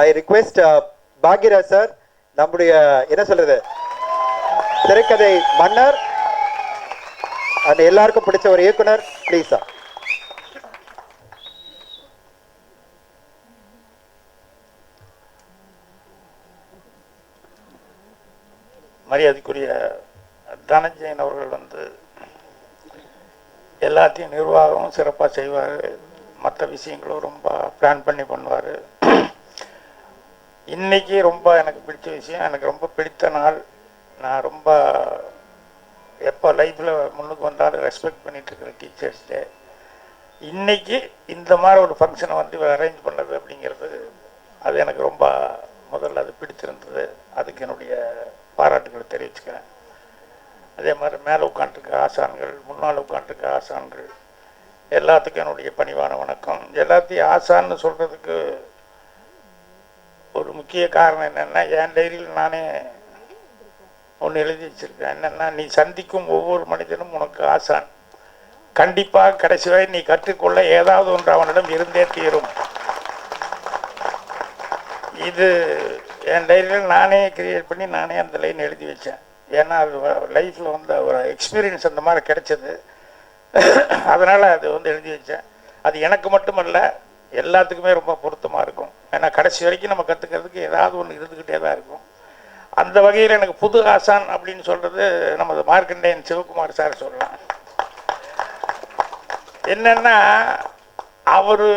I request Bhagyaraj sir, நம்முடைய என்ன சொல்றது திரைக்கதை மன்னர் அண்ட் எல்லாருக்கும் பிடிச்ச ஒரு இயக்குனர், ப்ளீஸ் சார். மரியாதைக்குரிய தனஞ்சயன் அவர்கள் எல்லாத்தையும் நிர்வாகமும் சிறப்பாக செய்வார். மற்ற விஷயங்களும் ரொம்ப பிளான் பண்ணி பண்ணுவார். இன்றைக்கி ரொம்ப எனக்கு பிடிச்ச விஷயம், எனக்கு ரொம்ப பிடித்த நாள். நான் ரொம்ப எப்போ லைஃப்பில் முன்னுக்கு வந்தாலும் ரெஸ்பெக்ட் பண்ணிகிட்ருக்கிறேன் டீச்சர்ஸ் டே. இன்றைக்கி இந்த மாதிரி ஒரு ஃபங்க்ஷனை அரேஞ்ச் பண்ணது அப்படிங்கிறது அது எனக்கு ரொம்ப முதல்ல அது பிடிச்சிருந்தது. அதுக்கு என்னுடைய பாராட்டுகளை தெரிவிச்சுக்கிறேன். அதே மாதிரி மேலே உட்காந்துருக்க ஆசான்கள், முன்னால் உட்காந்துருக்க ஆசான்கள் எல்லாத்துக்கும் என்னுடைய பணிவான வணக்கம். எல்லாத்தையும் ஆசான்னு சொல்கிறதுக்கு ஒரு முக்கிய காரணம் என்னென்னா, என் டைரியில் நானே ஒன்று எழுதி வச்சுருக்கேன். என்னென்னா, நீ சந்திக்கும் ஒவ்வொரு மனிதனும் உனக்கு ஆசான். கண்டிப்பாக கடைசி வரை நீ கற்றுக்கொள்ள ஏதாவது ஒன்று அவனிடம் இருந்தே தீரும். இது என் டைரியில் நானே கிரியேட் பண்ணி நானே அந்த லைன் எழுதி வச்சேன். ஏன்னா அது லைஃப்பில் ஒரு எக்ஸ்பீரியன்ஸ் அந்த மாதிரி கிடைச்சது. அதனால் அது எழுதி வச்சேன். அது எனக்கு மட்டுமல்ல, எல்லாத்துக்குமே ரொம்ப பொருத்தமாக இருக்கும். ஏன்னா கடைசி வரைக்கும் நம்ம கற்றுக்கிறதுக்கு ஏதாவது ஒன்று இருந்துக்கிட்டே தான் இருக்கும். அந்த வகையில் எனக்கு புது ஆசான் அப்படின்னு சொல்கிறது நமது மார்க்கண்டேயன் சிவகுமார் சார் சொல்லலாம். என்னென்னா, அவர்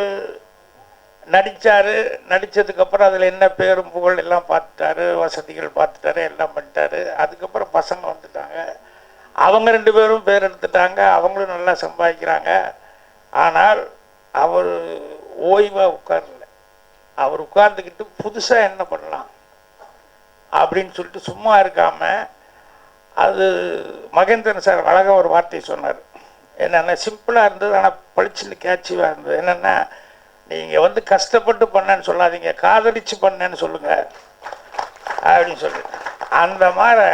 நடித்ததுக்கப்புறம் அதில் என்ன பேரும் புகழ் எல்லாம் பார்த்துட்டாரு, வசதிகள் பார்த்துட்டாரு, எல்லாம் பண்ணிட்டாரு. அதுக்கப்புறம் பசங்க வந்துட்டாங்க, அவங்க 2 பேரும் பேர் எடுத்துட்டாங்க, அவங்களும் நல்லா சம்பாதிக்கிறாங்க. ஆனால் அவர் ஓய்வாக உட்காரல. அவர் உட்கார்ந்துக்கிட்டு புதுசாக என்ன பண்ணலாம் அப்படின்னு சொல்லிட்டு சும்மா இருக்காமல், அது மகேந்திரன் சார் அழகாக ஒரு வார்த்தை சொன்னார். என்னென்னா, சிம்பிளாக இருந்தது ஆனால் பளிச்சுன்னு கேட்சிவாக இருந்தது. என்னென்னா, நீங்கள் கஷ்டப்பட்டு பண்ணேன்னு சொல்லாதீங்க, காதலிச்சு பண்ணேன்னு சொல்லுங்கள் அப்படின்னு சொல்லி. அந்த மாதிரி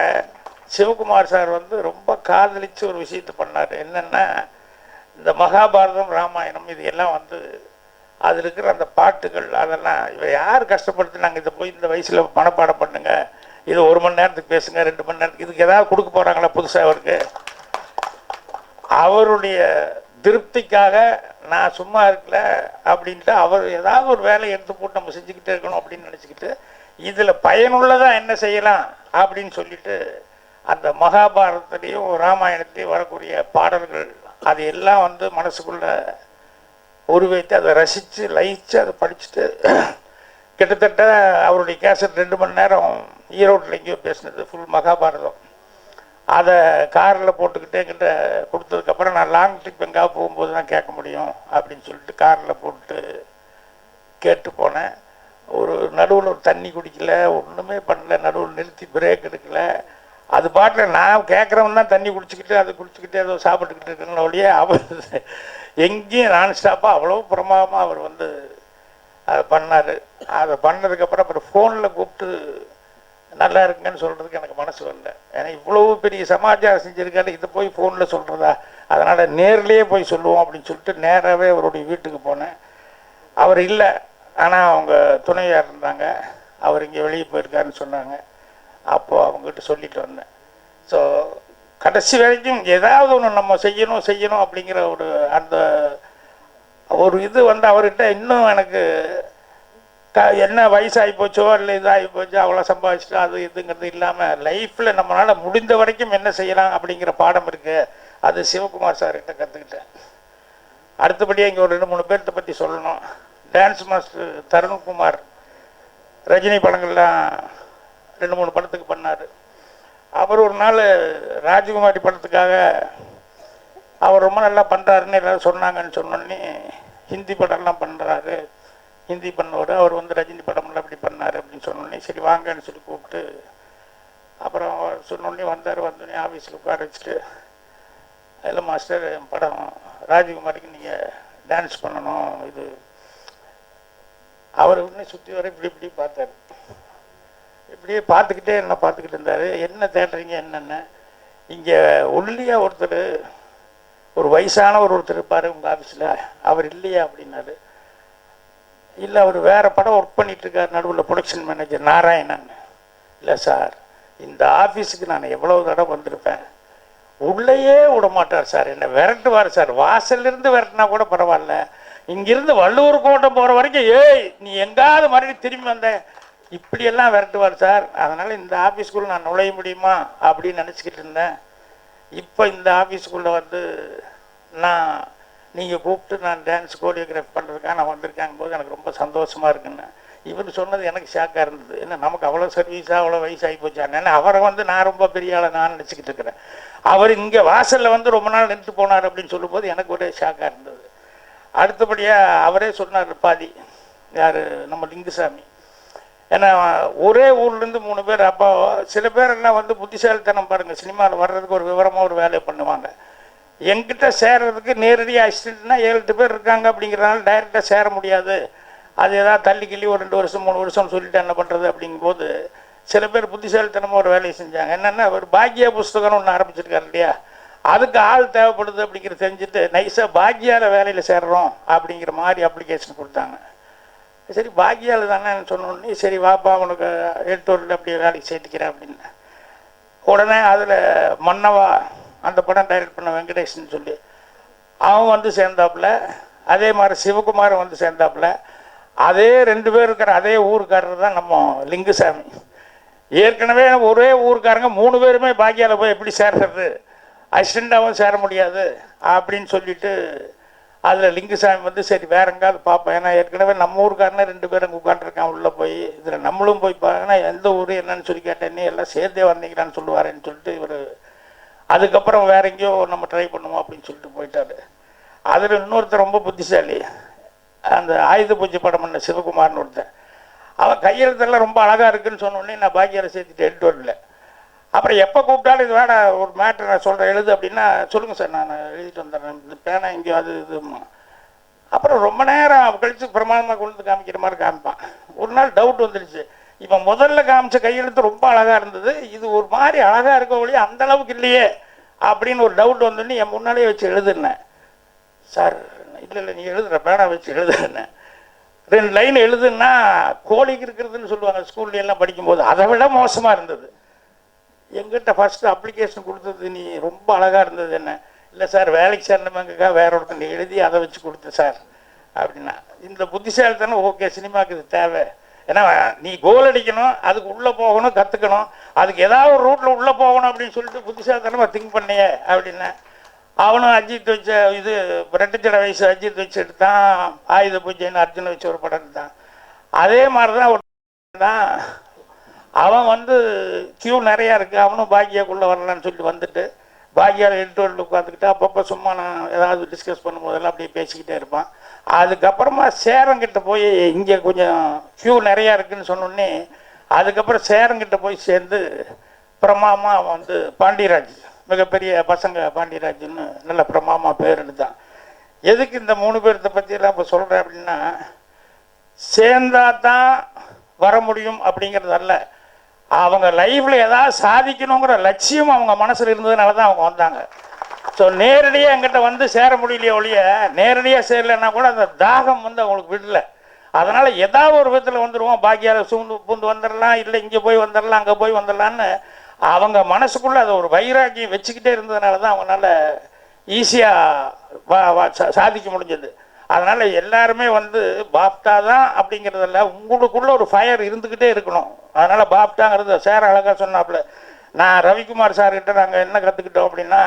சிவகுமார் சார் ரொம்ப காதலிச்சு ஒரு விஷயத்தை பண்ணார். என்னென்னா, இந்த மகாபாரதம், ராமாயணம் இது எல்லாம் அது இருக்கிற அந்த பாட்டுகள் அதெல்லாம் இவ யார் கஷ்டப்படுத்தி நாங்கள் இதை போய் இந்த வயசில் மனப்பாடம் பண்ணுங்க, இது 1 மணி நேரத்துக்கு பேசுங்க, 2 மணி நேரத்துக்கு, இதுக்கு ஏதாவது கொடுக்க போகிறாங்களா புதுசாக அவருக்கு? அவருடைய திருப்திக்காக நான் சும்மா இருக்கல அப்படின்ட்டு அவர் ஏதாவது ஒரு வேலையை எடுத்து போட்டு நம்ம செஞ்சுக்கிட்டே இருக்கணும் அப்படின்னு நினச்சிக்கிட்டு இதில் பயனுள்ளதாக என்ன செய்யலாம் அப்படின்னு சொல்லிட்டு அந்த மகாபாரதத்துலேயும் ராமாயணத்துலேயும் வரக்கூடிய பாடல்கள் அது எல்லாம் மனசுக்குள்ளே உருவைத்து அதை ரசித்து லயித்து அதை படிச்சுட்டு கிட்டத்தட்ட அவருடைய கேசட் 2 மணி நேரம் ஈரோட்டில் எங்கேயோ பேசினது ஃபுல் மகாபாரதம். அதை காரில் போட்டுக்கிட்டே என்கிட்ட கொடுத்ததுக்கப்புறம் நான் லாங் ட்ரிப் எங்காவது போகும்போது தான் கேட்க முடியும் அப்படின்னு சொல்லிட்டு காரில் போட்டு கேட்டு போனேன். நடுவில் ஒரு தண்ணி குடிக்கல, ஒன்றுமே பண்ணல, நடுவில் நிறுத்தி பிரேக் எடுக்கல. அது பாட்டில் நான் கேட்குறவன் தான் தண்ணி குடிச்சிக்கிட்டு அது குடிச்சிக்கிட்டே ஏதோ சாப்பிட்டுக்கிட்டு இருக்கணும் ஒழிய அவர் எங்கேயும் நான் ஸ்டாப்பாக அவ்வளோ பிரமாதமாக அவர் அதை பண்ணார். அதை பண்ணதுக்கப்புறம் அப்புறம் ஃபோனில் கூப்பிட்டு நல்லா இருக்குங்கன்னு சொல்கிறதுக்கு எனக்கு மனசு வரல. ஏன்னா இவ்வளவு பெரிய சமாச்சாரம் செஞ்சுருக்காரு, இதை போய் ஃபோனில் சொல்கிறதா, அதனால் நேர்லேயே போய் சொல்லுவோம் அப்படின்னு சொல்லிட்டு நேராகவே அவருடைய வீட்டுக்கு போனேன். அவர் இல்லை, ஆனால் அவங்க துணைவியார் இருந்தாங்க. அவர் இங்கே வெளியே போயிருக்காருன்னு சொன்னாங்க. அப்போது அவங்ககிட்ட சொல்லிட்டு வந்தேன். ஸோ கடைசி வரைக்கும் ஏதாவது ஒன்று நம்ம செய்யணும் அப்படிங்கிற அந்த ஒரு இது அவர்கிட்ட இன்னும் எனக்கு என்ன வயசாகி போச்சோ இல்லை இதாகி போச்சோ அவ்வளோ சம்பாதிச்சிட்டோம் அது இதுங்கிறது இல்லாமல் லைஃப்பில் நம்மளால் முடிந்த வரைக்கும் என்ன செய்யலாம் அப்படிங்கிற பாடம் இருக்குது. அது சிவகுமார் சார்கிட்ட கற்றுக்கிட்டேன். அடுத்தபடியாக இங்கே ஒரு 2-3 பேர்த்த பற்றி சொல்லணும். டான்ஸ் மாஸ்டர் தருண்குமார் ரஜினி படங்கள்லாம் 2-3 படத்துக்கு பண்ணார். அவர் ஒரு நாள் ராஜகுமாரி படத்துக்காக அவர் ரொம்ப நல்லா பண்ணுறாருன்னு எல்லோரும் சொன்னாங்கன்னு சொன்னோன்னே ஹிந்தி படம்லாம் பண்ணுறாரு, ஹிந்தி பண்ணவர், அவர் ரஜினி படம்லாம் அப்படி பண்ணார் அப்படின்னு சொன்னோடனே சரி வாங்கன்னு சொல்லி கூப்பிட்டு அப்புறம் சொன்னோடனே வந்தோடனே ஆஃபீஸில் உட்கார வச்சுட்டு, அதில் மாஸ்டர் என் படம் ராஜகுமாரிக்கு நீங்கள் டான்ஸ் பண்ணணும், இது அவர் இன்னும் சுற்றி வர இப்படி பார்த்தார். இப்படியே பார்த்துக்கிட்டே என்ன பார்த்துக்கிட்டு இருந்தார். என்ன தேடுறீங்க என்னென்ன, இங்கே ஒல்லியாக ஒருத்தர் ஒரு வயசான ஒருத்தர் இருப்பார் உங்கள் ஆஃபீஸில், அவர் இல்லையா அப்படின்னாரு. இல்லை அவர் வேறு படம் ஒர்க் பண்ணிகிட்ருக்கார் நடுவில் ப்ரொடக்ஷன் மேனேஜர் நாராயணன். இல்லை சார், இந்த ஆஃபீஸுக்கு நான் எவ்வளோ தடவை வந்திருப்பேன், உள்ளேயே விட மாட்டார் சார், என்னை விரட்டுவார் சார், வாசல்லிருந்து விரட்டினா கூட பரவாயில்ல, இங்கிருந்து வள்ளுவர் கோட்டை போகிற வரைக்கும் ஏய் நீ எங்காவது மறுபடியும் திரும்பி வந்த இப்படியெல்லாம் விரட்டுவார் சார். அதனால் இந்த ஆஃபீஸ்க்குள்ளே நான் நுழைய முடியுமா அப்படின்னு நினச்சிக்கிட்டு இருந்தேன். இப்போ இந்த ஆஃபீஸுக்குள்ளே வந்து நான் நீங்கள் கூப்பிட்டு நான் டான்ஸ் கோரியோகிராஃபி பண்ணுறதுக்காக நான் வந்திருக்காங்க போது எனக்கு ரொம்ப சந்தோஷமாக இருக்குன்னு இவர் சொன்னது எனக்கு ஷாக்காக இருந்தது. ஏன்னா நமக்கு அவ்வளோ சர்வீஸாக அவ்வளோ வயசாகி போச்சான்னு. ஏன்னா அவரை வந்து நான் ரொம்ப பெரிய ஆளை நான் நினச்சிக்கிட்டு இருக்கிறேன். அவர் இங்கே வாசலில் வந்து ரொம்ப நாள் நின்று போனார் அப்படின்னு சொல்லும்போது எனக்கு ஒரே ஷாக்காக இருந்தது. அடுத்தபடியாக அவரே சொன்னார் பாதி, யார் நம்ம லிங்குசாமி. ஏன்னா ஒரே ஊர்லேருந்து 3 பேர். அப்போ சில பேரெல்லாம் வந்து புத்திசாலித்தனம் பாருங்கள், சினிமாவில் வர்றதுக்கு ஒரு விவரமாக ஒரு வேலையை பண்ணுவாங்க. என்கிட்ட சேர்றதுக்கு நேரடியாக அசிஸ்டண்ட்னா 7-8 பேர் இருக்காங்க அப்படிங்கிறதுனால டைரெக்டாக சேர முடியாது, அது ஏதாவது தள்ளி கிள்ளி ஒரு 2 வருஷம் 3 வருஷம் சொல்லிட்டு என்ன பண்ணுறது அப்படிங்கும்போது சில பேர் புத்திசாலித்தனமாக ஒரு வேலையை செஞ்சாங்க. என்னென்னா ஒரு பாக்யா புஸ்தகம்னு ஒன்று ஆரம்பிச்சிருக்காரு இல்லையா, அதுக்கு ஆள் தேவைப்படுது அப்படிங்கிறத தெரிஞ்சுட்டு நைஸாக பாக்யாவில் வேலையில் சேர்றோம் அப்படிங்கிற மாதிரி அப்ளிகேஷன் கொடுத்தாங்க. சரி பாக்யாவில் தானே சொன்னோடனே சரி வாப்பா உனக்கு எடிட்டோரில் அப்படியே வேலைக்கு சேர்த்துக்கிறேன் அப்படின்னு. உடனே அதில் மன்னவா அந்த படம் டைரக்ட் பண்ண வெங்கடேஷ்னு சொல்லி அவன் வந்து சேர்ந்தாப்புல, அதே மாதிரி சிவகுமார் வந்து சேர்ந்தாப்புல. அதே 2 பேர் இருக்கிற அதே ஊருக்காரர் தான் நம்ம லிங்குசாமி. ஏற்கனவே ஒரே ஊருக்காரங்க 3 பேருமே பாக்கியாவில் போய் எப்படி சேர்றது, அசிஸ்டண்டாகவும் சேர முடியாது அப்படின்னு சொல்லிட்டு அதில் லிங்குசாமி வந்து சரி வேற எங்காவது பார்ப்பேன், ஏன்னா ஏற்கனவே நம்ம ஊருக்காரனே 2 பேரும் அங்கே உட்காந்துருக்கான் உள்ளே போய், இதில் நம்மளும் போய் ஏன்னா எந்த ஊர் என்னன்னு சொல்லி கேட்டேன்னே எல்லாம் சேர்ந்தே வந்தீங்களான்னு சொல்லுவாரேன்னு சொல்லிட்டு இவர் அதுக்கப்புறம் வேற எங்கேயோ நம்ம ட்ரை பண்ணுவோம் அப்படின்னு சொல்லிட்டு போயிட்டாரு. அதில் இன்னொருத்தர் ரொம்ப புத்திசாலி, அந்த ஆயுத பூஜை படம் பண்ண சிவகுமார்னு ஒருத்தன். அவன் கையெழுத்தெல்லாம் ரொம்ப அழகாக இருக்குன்னு சொன்னோடனே நான் பாக்கியாவில் சேர்த்துட்டு எடிட்டோரில். அப்புறம் எப்போ கூப்பிட்டாலும் இது வேணா ஒரு மேட்ரு நான் சொல்கிறேன் எழுது அப்படின்னா சொல்லுங்கள் சார் நான் எழுதிட்டு வந்துடுறேன், இந்த பேனா எங்கேயோ அது இதுமா. அப்புறம் ரொம்ப நேரம் கழித்து பிரமாதமாக கொண்டு வந்து காமிக்கிற மாதிரி காமிப்பான். ஒரு நாள் டவுட் வந்துடுச்சு, இப்போ முதல்ல காமிச்ச கையெழுத்து ரொம்ப அழகாக இருந்தது, இது ஒரு மாதிரி அழகாக இருக்க ஒழிய அந்த அளவுக்கு இல்லையே அப்படின்னு ஒரு டவுட் வந்தோடனே என் முன்னாலேயே வச்சு எழுதுனேன். சார் இல்லை நீ எழுதுற பேனா வச்சு எழுதுனேன். 2 லைன் எழுதுன்னா கோழிக்கு இருக்கிறதுன்னு சொல்லுவாங்க ஸ்கூல்ல எல்லாம் படிக்கும்போது, அதை விட மோசமாக இருந்தது. எங்கிட்ட ஃபஸ்ட்டு அப்ளிகேஷன் கொடுத்தது நீ ரொம்ப அழகாக இருந்தது என்ன, இல்லை சார் வேலைக்கு சேர்ந்தவங்கக்கா வேற ஒருத்தர் நீ எழுதி அதை வச்சு கொடுத்த சார் அப்படின்னா. இந்த புத்திசாலித்தனம் ஓகே, சினிமாவுக்கு இது தேவை. ஏன்னா நீ கோல் அடிக்கணும், அதுக்கு உள்ளே போகணும், கற்றுக்கணும், அதுக்கு ஏதாவது ஒரு ரூட்டில் உள்ளே போகணும் அப்படின்னு சொல்லிட்டு புத்திசாலித்தனமாக திங்க் பண்ணியே அப்படின்னா. அவனும் அஜித் வச்ச இது 2 ஜட வயசு அஜித் வச்சு எடுத்தான், ஆயுத பூஜைன்னு அர்ஜுனை வச்சு ஒரு படம் எடுத்தான். அதே மாதிரி தான் ஒரு தான் அவன் வந்து கியூ நிறையா இருக்குது, அவனும் பாக்கியாக்குள்ளே வரலான்னு சொல்லிட்டு வந்துட்டு பாக்கியாவில் எடிட்டோரில் உட்காந்துக்கிட்டு அப்பப்போ சும்மா நான் ஏதாவது டிஸ்கஸ் பண்ணும்போதெல்லாம் அப்படியே பேசிக்கிட்டே இருப்பான். அதுக்கப்புறமா சேரங்கிட்ட போய் இங்கே கொஞ்சம் கியூ நிறையா இருக்குதுன்னு சொன்னோடனே அதுக்கப்புறம் சேரங்கிட்ட போய் சேர்ந்து பிரமாமா வந்து பாண்டியராஜ், மிகப்பெரிய பசங்க பாண்டியராஜ்னு நல்ல பிரமாமா பேர் எடுத்தான். எதுக்கு இந்த 3 பேர்த்த பற்றியெல்லாம் இப்போ சொல்கிறேன் அப்படின்னா, சேர்ந்தா தான் வர முடியும் அப்படிங்கிறது அல்ல, அவங்க லைஃப்பில் ஏதாவது சாதிக்கணுங்கிற லட்சியம் அவங்க மனசில் இருந்ததுனால தான் அவங்க வந்தாங்க. ஸோ நேரடியாக எங்கிட்ட வந்து சேர முடியலையே ஒழிய, நேரடியாக சேரலைன்னா கூட அந்த தாகம் வந்து அவங்களுக்கு விடலை. அதனால் ஏதாவது ஒரு விதத்தில் வந்துடுவோம், பாக்கியால் பூந்து வந்துடலாம், இல்லை இங்கே போய் வந்துடலாம் அங்கே போய் வந்துடலான்னு அவங்க மனசுக்குள்ளே அதை ஒரு வைராக்கியம் வச்சுக்கிட்டே இருந்ததுனால தான் அவங்களால ஈஸியாக சாதிக்க முடிஞ்சது. அதனால் எல்லாருமே வந்து பாப்டா தான் அப்படிங்கிறதில்ல, உங்களுக்குள்ள ஒரு ஃபயர் இருந்துக்கிட்டே இருக்கணும். அதனால் பாப்டாங்கிறது சார் அழகாக சொன்னாப்புல. நான் ரவிக்குமார் சார்கிட்ட நாங்கள் என்ன கற்றுக்கிட்டோம் அப்படின்னா,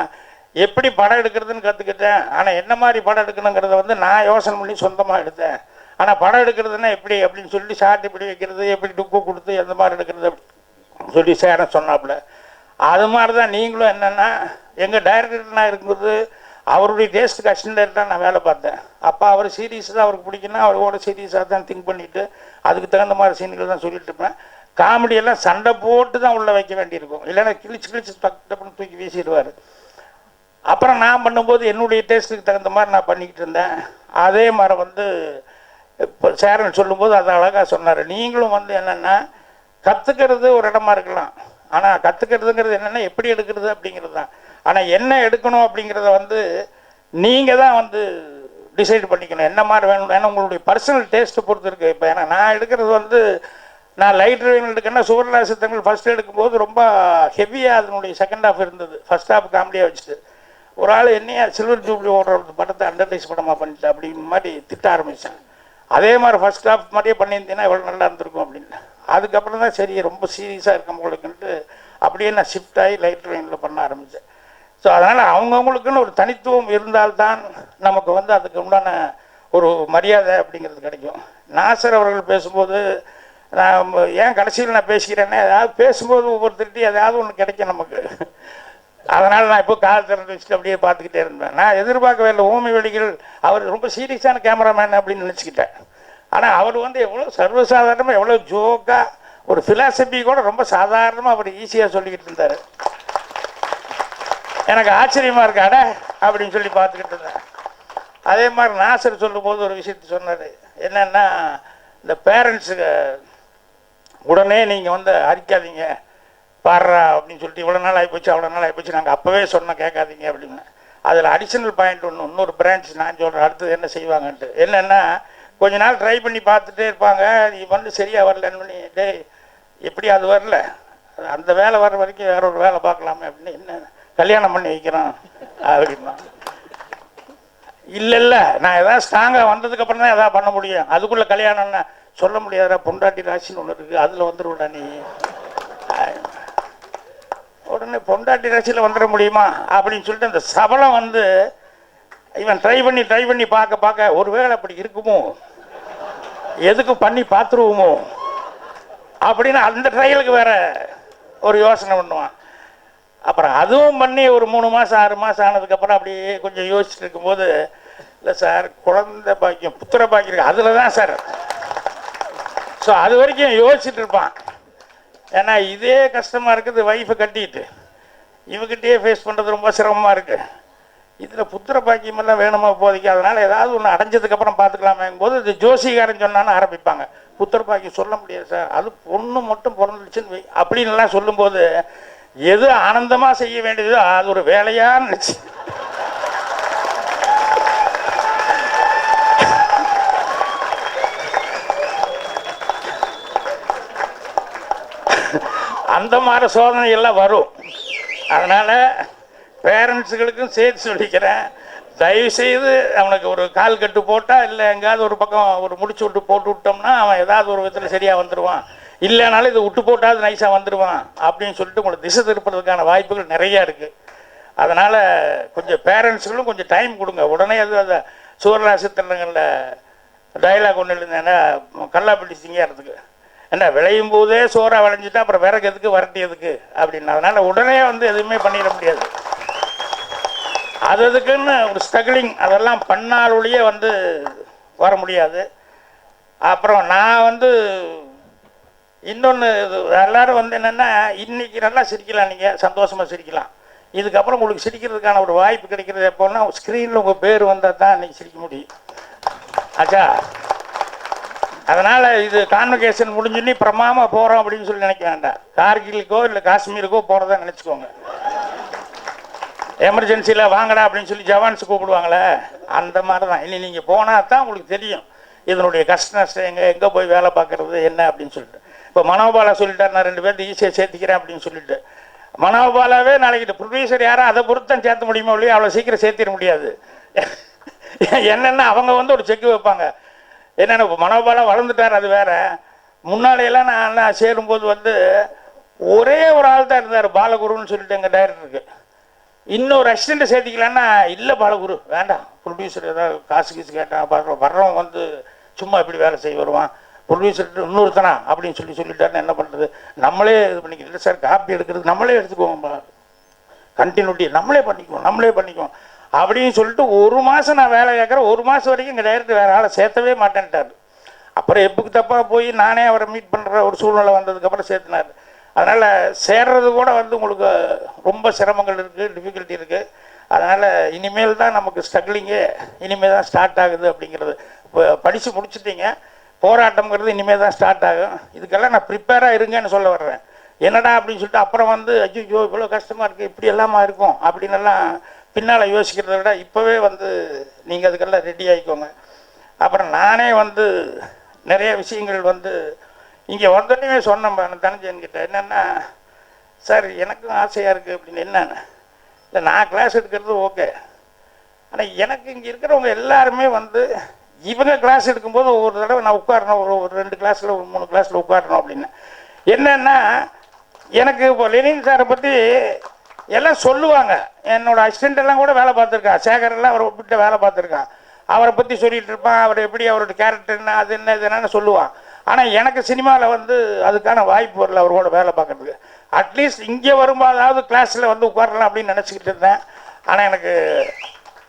எப்படி படம் எடுக்கிறதுன்னு கற்றுக்கிட்டேன், ஆனால் என்ன மாதிரி படம் எடுக்கணுங்கிறத வந்து நான் யோசனை பண்ணி சொந்தமாக எடுத்தேன். ஆனால் படம் எடுக்கிறதுனா எப்படி அப்படின்னு சொல்லி ஷார்ட் இப்படி வைக்கிறது, எப்படி டுக்கு கொடுத்து எந்த மாதிரி எடுக்கிறது அப்படின்னு சொல்லி சேர சொன்னாப்புல. அது மாதிரி தான் நீங்களும் என்னென்னா, எங்கள் டைரக்டர்னா இருக்கும்போது அவருடைய டேஸ்ட்டுக்கு அசிஸ்டண்டாக நான் வேலை பார்த்தேன். அப்போ அவர் சீரியஸ் தான் அவருக்கு பிடிக்குன்னா அவரோட சீரியஸாக தான் திங்க் பண்ணிவிட்டு அதுக்கு தகுந்த மாதிரி சீன்கள் தான் சொல்லிட்டு இருப்பேன். காமெடியெல்லாம் சண்டை போட்டு தான் உள்ளே வைக்க வேண்டியிருக்கும், இல்லைன்னா கிழிச்சு டப்புன்னு தூக்கி வீசிடுவார். அப்புறம் நான் பண்ணும்போது என்னுடைய டேஸ்ட்டுக்கு தகுந்த மாதிரி நான் பண்ணிக்கிட்டு இருந்தேன். அதே மாதிரி வந்து இப்போ சேரன் சொல்லும்போது அதை அழகாக சொன்னார். நீங்களும் வந்து என்னென்னா, கற்றுக்கிறது ஒரு இடமா இருக்கலாம், ஆனால் கற்றுக்கிறதுங்கிறது என்னென்னா எப்படி எடுக்கிறது அப்படிங்கிறது தான். ஆனால் என்ன எடுக்கணும் அப்படிங்கிறத வந்து நீங்கள் தான் வந்து டிசைட் பண்ணிக்கணும் என்ன மாதிரி வேணும். ஏன்னா உங்களுடைய பர்சனல் டேஸ்ட்டை பொறுத்து இருக்குது. இப்போ ஏன்னா நான் எடுக்கிறது வந்து நான் லைட் ட்ரைவிங் எடுக்கேன்னா சுவர்லாசித்தங்கள் ஃபஸ்ட்டு எடுக்கும்போது ரொம்ப ஹெவியாக அதனுடைய செகண்ட் ஹாஃப் இருந்தது. ஃபஸ்ட் ஹாஃப் காமெடியாக வச்சுட்டு ஒரு ஆள் என்னையா சில்வர் ஜூப்ளி ஓடுற படத்தை அண்டர்டைஸ் படமாக பண்ணிட்டு அப்படின்னு மாதிரி திட்ட ஆரம்பித்தேன். அதே மாதிரி ஃபஸ்ட் ஹாஃப் மாதிரியே பண்ணியிருந்தீங்கன்னா எவ்வளோ நல்லா இருந்திருக்கும் அப்படின்னு. அதுக்கப்புறம் தான் சரி ரொம்ப சீரியஸாக இருக்க உங்களுக்குன்ட்டு அப்படியே நான் ஷிஃப்ட் ஆகி லைட் ட்ரைனில் பண்ண ஆரம்பித்தேன். ஸோ அதனால் அவங்கவுங்களுக்குன்னு ஒரு தனித்துவம் இருந்தால்தான் நமக்கு வந்து அதுக்கு உண்டான ஒரு மரியாதை அப்படிங்கிறது கிடைக்கும். நாசர் அவர்கள் பேசும்போது நான் ஏன் கடைசியில் நான் பேசிக்கிறேன்னா ஏதாவது பேசும்போது ஒவ்வொருத்தருட்டையும் ஏதாவது ஒன்று கிடைக்கும் நமக்கு. அதனால் நான் இப்போ கால் திறந்து வச்சுட்டு அப்படியே பார்த்துக்கிட்டே இருந்தேன். நான் எதிர்பார்க்கவே இல்லை ஓமி வெடிகள் அவர் ரொம்ப சீரியஸான கேமராமேன் அப்படின்னு நினச்சிக்கிட்டேன். ஆனால் அவர் வந்து எவ்வளோ சர்வசாதாரணமாக எவ்வளோ ஜோக்காக ஒரு ஃபிலாசபி கூட ரொம்ப சாதாரணமாக அவர் ஈஸியாக சொல்லிக்கிட்டு இருந்தார். எனக்கு ஆச்சரியமாக இருக்காட அப்படின்னு சொல்லி பார்த்துக்கிட்டு இருந்தேன். அதே மாதிரி நாசர் சொல்லும்போது ஒரு விஷயத்த சொன்னார். என்னென்னா இந்த பேரண்ட்ஸுக்கு உடனே நீங்கள் வந்து அரிக்காதீங்க பாடுறா அப்படின்னு சொல்லிட்டு இவ்வளோ நாள் ஆகிப்போச்சு அவ்வளோ நாள் ஆகிப்போச்சு நாங்கள் அப்போவே சொன்னால் கேட்காதீங்க அப்படின்னு. அதில் அடிஷ்னல் பாயிண்ட் இன்னொரு பிரான்ச் நான் சொல்கிறேன் அடுத்தது என்ன செய்வாங்கன்ட்டு. என்னென்னா கொஞ்ச நாள் ட்ரை பண்ணி பார்த்துட்டே இருப்பாங்க. நீ வந்து சரியாக வரலன்னு பண்ணி டே எப்படி அது வரல அந்த வேலை வர்ற வரைக்கும் வேற ஒரு வேலை பார்க்கலாமே அப்படின்னு. என்ன கல்யாணம் பண்ணி வைக்கிறோம் அப்படின்னா இல்லை நான் எதாவது ஸ்ட்ராங்காக வந்ததுக்கப்புறம் தான் எதாவது பண்ண முடியும். அதுக்குள்ளே கல்யாணம்னா சொல்ல முடியாதா பொண்டாட்டி ராசின்னு ஒன்று இருக்குது அதில் வந்துடுவிடா நீ. உடனே பொண்டாட்டி ராசியில் வந்துட முடியுமா அப்படின்னு சொல்லிட்டு அந்த சபலம் வந்து இவன் ட்ரை பண்ணி பார்க்க ஒருவேளை அப்படி இருக்குமோ எதுக்கு பண்ணி பார்த்துருவோமோ அப்படின்னு அந்த ட்ரையலுக்கு வேற ஒரு யோசனை பண்ணுவான். அப்புறம் அதுவும் பண்ணி ஒரு 3 மாதம் 6 மாதம் ஆனதுக்கப்புறம் அப்படியே கொஞ்சம் யோசிச்சுட்டு இருக்கும்போது இல்லை சார் குழந்தை பாக்கியம் புத்திர பாக்கியம் இருக்கு அதில் தான் சார். ஸோ அது வரைக்கும் யோசிச்சுட்டு இருப்பான். ஏன்னா இதே கஷ்டமாக இருக்குது வைஃபை கட்டிட்டு இவங்கிட்டே ஃபேஸ் பண்ணுறது ரொம்ப சிரமமாக இருக்குது. இதில் புத்திர பாக்கியமெல்லாம் வேணுமா போதைக்கு அதனால் ஏதாவது ஒன்று அடைஞ்சதுக்கப்புறம் பார்த்துக்கலாமேங்கும் போது இது ஜோசிகாரன் சொன்னான்னு ஆரம்பிப்பாங்க. புத்திர பாக்கியம் சொல்ல முடியாது சார் அது பொண்ணு மட்டும் பிறந்துடுச்சுன்னு அப்படின்லாம் சொல்லும்போது எது ஆனந்தமாக செய்ய வேண்டியதோ அது ஒரு வேலையாக இருந்துச்சு. அந்த மாதிரி சோதனை எல்லாம் வரும். அதனால் பேரண்ட்ஸுகளுக்கும் சேர்த்து சொல்லிக்கிறேன், தயவுசெய்து அவனுக்கு ஒரு கால் கட்டு போட்டால் இல்லை எங்கேயாவது ஒரு பக்கம் ஒரு முடிச்சு விட்டு போட்டு விட்டோம்னா அவன் ஏதாவது ஒரு விதத்தில் சரியாக வந்துடுவான். இல்லைனாலும் இது விட்டு போட்டாவது நைஸாக வந்துடுவான் அப்படின்னு சொல்லிட்டு உங்களை திசை திருப்பறதுக்கான வாய்ப்புகள் நிறையா இருக்குது. அதனால் கொஞ்சம் பேரண்ட்ஸுகளும் கொஞ்சம் டைம் கொடுங்க. உடனே அது அதை சுவர்லாசித்திரங்களில் டைலாக் ஒன்று இல்லைன்னா கல்லாப்பட்டி சிங்காரத்துக்கு என்ன விளையும் போதே சோறாக விளைஞ்சிட்டா அப்புறம் விறகு எதுக்கு வரட்டி எதுக்கு அப்படின்னு. அதனால் உடனே வந்து எதுவுமே பண்ணிட முடியாது. அதுக்குன்னு ஒரு ஸ்ட்ரகிளிங் அதெல்லாம் பண்ணாலுடைய வந்து வர முடியாது. அப்புறம் நான் வந்து இன்னொன்று எல்லோரும் வந்து என்னென்னா இன்றைக்கி நல்லா சிரிக்கலாம், நீங்கள் சந்தோஷமாக சிரிக்கலாம். இதுக்கப்புறம் உங்களுக்கு சிரிக்கிறதுக்கான ஒரு வாய்ப்பு கிடைக்கிறது எப்போன்னா ஸ்க்ரீனில் உங்கள் பேர் வந்தால் தான் இன்றைக்கி சிரிக்க முடியும். ஆச்சா அதனால் இது கான்வகேஷன் முடிஞ்சுன்னு பிரமாமல் போகிறோம் அப்படின்னு சொல்லி நினைக்க வேண்டாம். கார்கிலுக்கோ இல்லை காஷ்மீருக்கோ போகிறதா நினச்சிக்கோங்க. எமர்ஜென்சியில் வாங்கடா அப்படின்னு சொல்லி ஜவான்ஸ் கூப்பிடுவாங்களே அந்த மாதிரி தான். இனி நீங்கள் போனால் தான் உங்களுக்கு தெரியும் இதனுடைய கஷ்ட நஷ்டம் எங்கே போய் வேலை பார்க்குறது என்ன அப்படின்னு சொல்லிட்டு. இப்போ மனோபாலா சொல்லிட்டார் நான் 2 பேர்த்து ஈஸியாக சேர்த்துக்கிறேன் அப்படின்னு சொல்லிட்டு. மனோபாலாவே நாளைக்கு ப்ரொடியூசர் யாரும் அதை பொறுத்து தான் சேர்த்த முடியுமோ இல்லையா அவ்வளோ சீக்கிரம் சேர்த்திட முடியாது. என்னென்னா அவங்க வந்து ஒரு செக்கு வைப்பாங்க. என்னென்ன மனோபாலா வளர்ந்துட்டார் அது வேற. முன்னாடியெல்லாம் நான் சேரும்போது வந்து ஒரே ஒரு ஆள் தான் இருந்தார் பாலகுருன்னு சொல்லிட்டு எங்கள் டைரக்டருக்கு. இன்னொரு அசிஸ்டண்ட்டை சேர்த்திக்கலான்னா இல்லை பாலகுரு வேண்டாம், ப்ரொடியூசர் ஏதாவது காசு கீசு கேட்டால் வர்றவன் வந்து சும்மா இப்படி வேலை செய்ய வருவான், ப்ரொடியூசர்ட்டு இன்னொருத்தனா அப்படின்னு சொல்லிட்டாருன்னு என்ன பண்ணுறது, நம்மளே இது பண்ணிக்கிட்டு இல்லை சார் காப்பி எடுக்கிறது நம்மளே எடுத்துக்குவோம், கண்டினியூட்டி நம்மளே பண்ணிக்குவோம் அப்படின்னு சொல்லிட்டு 1 மாதம் நான் வேலை கேட்குறேன். 1 மாதம் வரைக்கும் எங்கள் டைரக்டர் வேறு ஆளை சேர்த்தவே மாட்டேன்ட்டார். அப்புறம் எப்புக்கு தப்பாக போய் நானே அவரை மீட் பண்ணுற ஒரு சூழ்நிலை வந்ததுக்கப்புறம் சேர்த்துனார். அதனால் சேர்றது கூட வந்து உங்களுக்கு ரொம்ப சிரமங்கள் இருக்குது, டிஃபிகல்ட்டி இருக்குது. அதனால் இனிமேல் தான் நமக்கு ஸ்ட்ரகிளிங்கே இனிமேல் தான் ஸ்டார்ட் ஆகுது அப்படிங்கிறது. இப்போ படித்து முடிச்சுட்டீங்க, போராட்டம்ங்கிறது இனிமேல் தான் ஸ்டார்ட் ஆகும். இதுக்கெல்லாம் நான் ப்ரிப்பேராக இருங்கன்னு சொல்ல வர்றேன். என்னடா அப்படின்னு சொல்லிட்டு அப்புறம் வந்து ஐயோ இவ்வளோ கஷ்டமாக இருக்குது இப்படி எல்லாமா இருக்கும் அப்படின்னு எல்லாம் பின்னால் யோசிக்கிறத விட இப்போவே வந்து நீங்கள் அதுக்கெல்லாம் ரெடி ஆகிக்கோங்க. அப்புறம் நானே வந்து நிறைய விஷயங்கள் வந்து இங்கே வந்தோடனே சொன்னேன் தனஞ்சன்கிட்ட, என்னென்னா சார் எனக்கும் ஆசையாக இருக்குது அப்படின்னு. என்னென்ன இல்லை, நான் கிளாஸ் எடுக்கிறது ஓகே, ஆனால் எனக்கு இங்கே இருக்கிறவங்க எல்லாருமே வந்து இவங்க கிளாஸ் எடுக்கும்போது ஒவ்வொரு தடவை நான் உட்காரணும், ஒரு 2 கிளாஸில் ஒரு 3 கிளாஸில் உட்காரணும் அப்படின்னு. என்னென்னா எனக்கு இப்போ லெனின் சாரை பற்றி எல்லாம் சொல்லுவாங்க, என்னோடய அசிஸ்டண்ட் எல்லாம் கூட வேலை பார்த்துருக்கான், சேகரெல்லாம் அவரை விட்டு வேலை பார்த்துருக்கான், அவரை பற்றி சொல்லிகிட்டு இருப்பான், அவர் எப்படி அவரோட கேரக்டர் என்ன அது என்ன இது என்னன்னு சொல்லுவான். ஆனால் எனக்கு சினிமாவில் வந்து அதுக்கான வாய்ப்பு வரல அவரோட வேலை பார்க்குறதுக்கு. அட்லீஸ்ட் இங்கே வரும்போதாவது கிளாஸில் வந்து உட்காரலாம் அப்படின்னு நினச்சிக்கிட்டு இருந்தேன். ஆனால் எனக்கு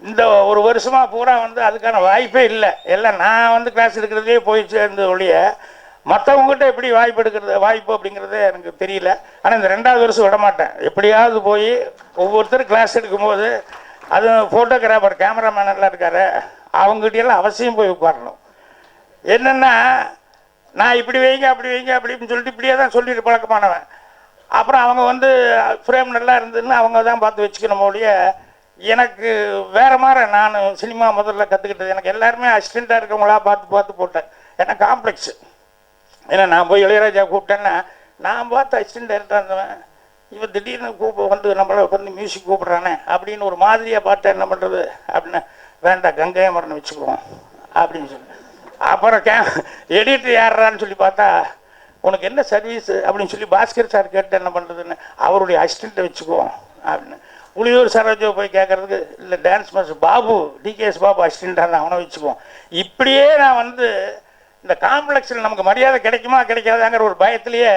இந்த ஒரு வருஷமாக பூரா வந்து அதுக்கான வாய்ப்பே இல்லை. எல்லாம் நான் வந்து கிளாஸ் எடுக்கிறதுலே போய் சேர்ந்து ஒழிய மற்றவங்ககிட்ட எப்படி வாய்ப்பு அப்படிங்கிறதே எனக்கு தெரியல. ஆனால் இந்த 2வது வருஷம் விட மாட்டேன், எப்படியாவது போய் ஒவ்வொருத்தரும் கிளாஸ் எடுக்கும்போது அது ஃபோட்டோகிராஃபர் கேமராமேன் எல்லாம் இருக்காரு, அவங்ககிட்டயெல்லாம் அவசியம் போய் உட்காரணும். என்னென்னா நான் இப்படி வைங்க அப்படி வைங்க அப்படின்னு சொல்லிட்டு இப்படியே தான் சொல்லிட்டு பழக்கமானவன். அப்புறம் அவங்க வந்து ஃப்ரேம் நல்லா இருந்ததுன்னு அவங்க தான் பார்த்து வச்சுக்கணும் ஒழிய எனக்கு வேறு மாதிரி நான் சினிமா முதல்ல கற்றுக்கிட்டது. எனக்கு எல்லாருமே அசிஸ்டண்ட்டாக இருக்கவங்களா பார்த்து போட்டேன். ஏன்னா காம்ப்ளெக்ஸு. ஏன்னா நான் போய் இளையராஜா கூப்பிட்டேன்னா நான் பார்த்து அசிஸ்டண்ட் டைரக்டராக இருந்தவன், இவன் திடீர்னு வந்து நம்மளை வந்து மியூசிக் கூப்பிட்றானே அப்படின்னு ஒரு மாதிரியாக பார்த்தேன். என்ன பண்ணுறது அப்படின்னு, வேண்டாம் கங்கை அமரன் வச்சுக்குவோம் அப்படின்னு சொல்லி. அப்புறம் எடிட்டர் யாரான்னு சொல்லி பார்த்தா உனக்கு என்ன சர்வீஸ் அப்படின்னு சொல்லி பாஸ்கர் சார் கேட்டு என்ன பண்ணுறதுன்னு அவருடைய அசிஸ்டண்ட்டை வச்சுக்குவோம் அப்படின்னு. புலியூர் சரோஜா போய் கேட்குறதுக்கு இல்லை dance master Babu TKS Babu அசிஸ்டண்ட்டாக இருந்தால் அவனை வச்சுக்குவோம். இப்படியே நான் வந்து இந்த காம்ப்ளெக்ஸில் நமக்கு மரியாதை கிடைக்குமா கிடைக்காதாங்கிற ஒரு பயத்திலேயே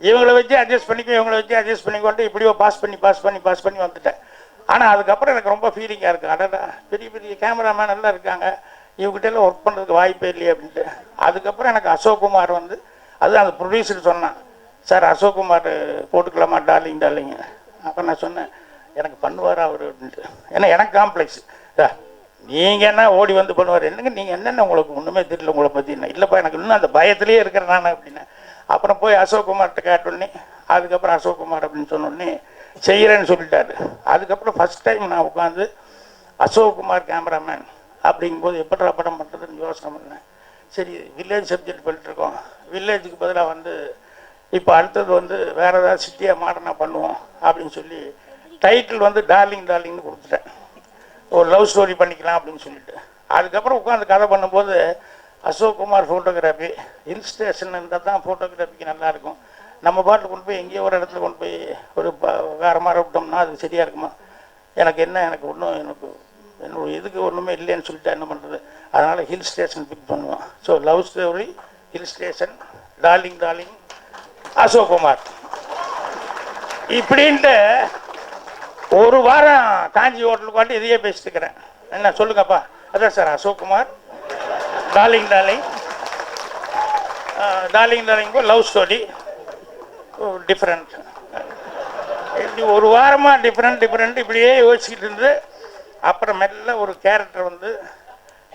இவங்களை வச்சு அட்ஜஸ்ட் பண்ணிக்கோ இவங்களை வச்சு அட்ஜஸ்ட் பண்ணிக்கொண்டு இப்படியோ பாஸ் பண்ணி வந்துட்டேன். ஆனால் அதுக்கப்புறம் எனக்கு ரொம்ப ஃபீலிங்காக இருக்குது, அடடா பெரிய பெரிய கேமராமேன் எல்லாம் இருக்காங்க, இவங்ககிட்டலாம் ஒர்க் பண்ணுறதுக்கு வாய்ப்பே இல்லையே அப்படின்ட்டு. அதுக்கப்புறம் எனக்கு அசோக்குமார் வந்து அது அந்த ப்ரொடியூசர் சொன்னான், சார் அசோக்குமார் போட்டுக்கலாமா டார்லிங். அப்போ நான் சொன்னேன் எனக்கு பண்ணுவார் அவர் அப்படின்ட்டு. ஏன்னா எனக்கு காம்ப்ளெக்ஸ், நீங்கள் என்ன ஓடி வந்து பண்ணுவார், என்னங்க நீங்கள் என்னென்ன உங்களுக்கு ஒன்றுமே தெரியல உங்களை பற்றி. என்ன இல்லைப்பா எனக்கு இன்னும் அந்த பயத்திலே இருக்கிறேன் நான் அப்படின்னு. அப்புறம் போய் அசோக்குமார்கிட்ட கேட்டோடனே அதுக்கப்புறம் அசோக்குமார் அப்படின்னு சொன்னோடனே செய்கிறேன்னு சொல்லிட்டாரு. அதுக்கப்புறம் ஃபஸ்ட் டைம் நான் உட்காந்து அசோக்குமார் கேமராமேன் அப்படிங்கும்போது எப்படா படம் பண்ணுறதுன்னு யோசனை பண்ணேன். சரி வில்லேஜ் சப்ஜெக்ட் பண்ணிட்டுருக்கோம், வில்லேஜுக்கு பதிலாக வந்து இப்போ அடுத்தது வந்து வேறு ஏதாவது சிட்டியாக மாடர்னாக பண்ணுவோம் அப்படின்னு சொல்லி டைட்டில் வந்து டார்லிங்னு கொடுத்துட்டேன். ஒரு லவ் ஸ்டோரி பண்ணிக்கலாம் அப்படின்னு சொல்லிட்டு. அதுக்கப்புறம் உட்காந்து கதை பண்ணும்போது அசோக்குமார் ஃபோட்டோகிராஃபி ஹில் ஸ்டேஷன் இருந்தால் தான் ஃபோட்டோகிராஃபிக்கு நல்லாயிருக்கும். நம்ம பாட்டில் கொண்டு போய் எங்கேயோ ஒரு இடத்துல கொண்டு போய் ஒரு வேறு மாதிரி விட்டோம்னா அது சரியாக இருக்குமா, எனக்கு ஒன்றும் என்னோட இதுக்கு ஒன்றுமே இல்லைன்னு சொல்லிட்டு என்ன பண்ணுறது, அதனால் ஹில் ஸ்டேஷன் பிக் பண்ணுவோம். So love story hill station darling Ashokkumar இப்படின்ட்டு ஒரு வாரம் காஞ்சி ஹோட்டலுக்கு வாட்டி இதையே பேசிட்டுக்கிறேன். என்ன சொல்லுங்கப்பா, அதான் sir Ashokkumar darling love story different. இப்படி ஒரு வாரமாக டிஃப்ரெண்ட் இப்படியே யோசிச்சுக்கிட்டு இருந்து அப்புறம் மெல்ல ஒரு கேரக்டர் வந்து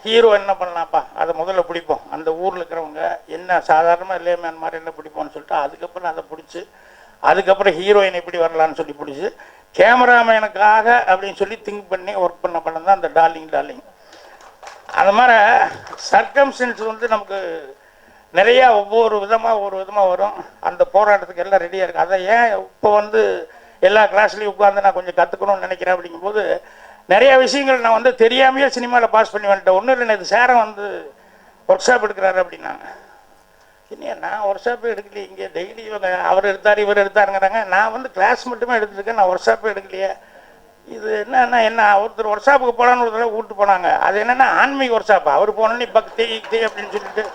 ஹீரோ என்ன பண்ணலாம்ப்பா அதை முதல்ல பிடிப்போம், அந்த ஊரில் இருக்கிறவங்க என்ன சாதாரணமாக லேமேன் மாதிரி என்ன பிடிப்போம்னு சொல்லிட்டு அதுக்கப்புறம் அதை பிடிச்சி அதுக்கப்புறம் ஹீரோயின் எப்படி வரலான்னு சொல்லி பிடிச்சி கேமராமேனுக்காக அப்படின்னு சொல்லி திங்க் பண்ணி ஒர்க் பண்ண படம் தான் அந்த டார்லிங். அந்த மாதிரி சர்க்கம்ஸ்டன்ஸ் வந்து நமக்கு நிறையா ஒவ்வொரு விதமாக வரும். அந்த போராட்டத்துக்கு எல்லாம் ரெடியாக இருக்குது. அதை ஏன் இப்போ வந்து எல்லா கிளாஸ்லேயும் உட்காந்து நான் கொஞ்சம் கற்றுக்கணும்னு நினைக்கிறேன் அப்படிங்கும்போது நிறைய விஷயங்கள் நான் வந்து தெரியாமையே சினிமாவில் பாஸ் பண்ணி வந்துட்டேன். ஒன்றும் இல்லை, இது சேரம் வந்து ஒர்க் ஷாப் எடுக்கிறாரு அப்படின்னாங்க. இல்லையா நான் ஒர்க் ஷாப்பே எடுக்கலையே, இங்கே டெய்லி இவங்க அவர் எடுத்தார் இவர் எடுத்தாருங்கிறாங்க, நான் வந்து கிளாஸ் மட்டுமே எடுத்துருக்கேன், நான் ஒர்க் ஷாப்பே எடுக்கலையே. இது என்ன ஒருத்தர் ஒர்க் ஷாப்புக்கு போகலான்னு ஒரு தடவை கூப்பிட்டு போனாங்க. அது என்னென்னா ஆன்மீக ஒர்க் ஷாப். அவர் போனோன்னு பக்தி அப்படின்னு சொல்லிட்டு